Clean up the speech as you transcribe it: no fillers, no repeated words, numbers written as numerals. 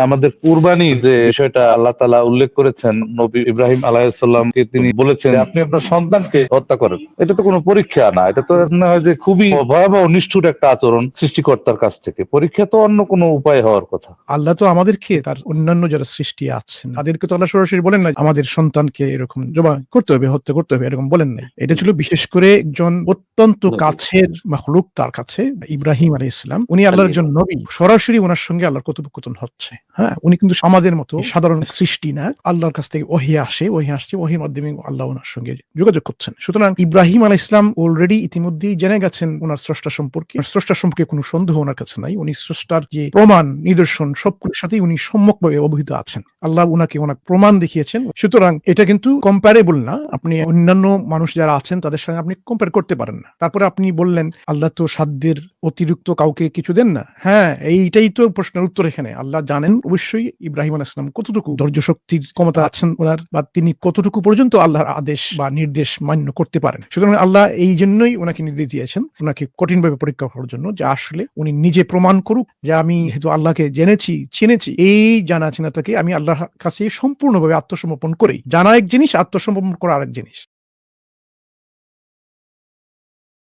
আমাদের কুরবানি যে বিষয়টা আল্লাহ তাআলা উল্লেখ করেছেন, নবী ইব্রাহিম আলাইহিসসালামকে তিনি বলেছেন আপনি আপনার সন্তানকে হত্যা করেন। এটা তো কোনো পরীক্ষা না, এটা তো মনে হয় যে খুবই ভয়াবহ নিষ্ঠুর একটা আচরণ সৃষ্টিকর্তার কাছ থেকে। পরীক্ষা তো অন্য কোনো উপায় হওয়ার কথা। আল্লাহ তো আমাদেরকে তার অন্যান্য যারা সৃষ্টি আছেন তাদেরকে তো আল্লাহ সরাসরি বলেন না আমাদের সন্তানকে এরকম জবাই করতে হবে, হত্যা করতে হবে, এরকম বলেন নাই। এটা ছিল বিশেষ করে একজন অত্যন্ত কাছের মাখলুক তার কাছে, ইব্রাহিম আলাইহিস সালাম। উনি আল্লাহর একজন নবী, সরাসরি ওনার সঙ্গে আল্লাহর কথোপকথন হচ্ছে। হ্যাঁ, উনি কিন্তু আমাদের মতো সাধারণ সৃষ্টি না। আল্লাহর কাছ থেকে ওহী আসছে, ওহীর মাধ্যমে আল্লাহ ওনার সঙ্গে যোগাযোগ করছেন। সুতরাং ইব্রাহিম আলাইহিস সালাম অলরেডি ইতিমধ্যেই জেনে গেছেন ওনার স্রষ্টা সম্পর্কে। স্রষ্টা সম্পর্কে কোনো সন্দেহ ওনার কাছে নাই। উনি স্রষ্টার যে প্রমাণ, নিদর্শন সবগুলোর সাথেই উনি সম্যকভাবে অবহিত আছেন। আল্লাহ ওনাকে প্রমাণ দেখিয়েছেন। সুতরাং এটা কিন্তু কম্পারেবল না। আপনি অন্যান্য মানুষ যারা আছেন তাদের সঙ্গে আপনি কম্পেয়ার করতে পারেন না। তারপরে আপনি বললেন আল্লাহ তো সাধ্যের অতিরিক্ত কাউকে কিছু দেন না। হ্যাঁ, এইটাই তো প্রশ্নের উত্তর এখানে। আল্লাহ জানেন অবশ্যই ইব্রাহিম আলাইহিস সালাম কতটুকু ধৈর্য শক্তির ক্ষমতা আছেন ওনার, বা তিনি কতটুকু পর্যন্ত আল্লাহর আদেশ বা নির্দেশ মান্য করতে পারেন। সুতরাং আল্লাহ এই জন্যই ওনাকে নির্দেশ দিয়েছেন, ওনাকে কঠিনভাবে পরীক্ষা করার জন্য, যে আসলে উনি নিজে প্রমাণ করুক যে আমি যেহেতু আল্লাহকে জেনেছি, চিনেছি, এই জানা চিনাটাকে আমি আল্লাহর কাছে সম্পূর্ণভাবে আত্মসমর্পণ করি। জানা এক জিনিস, আত্মসমর্পণ করা আরেক জিনিস।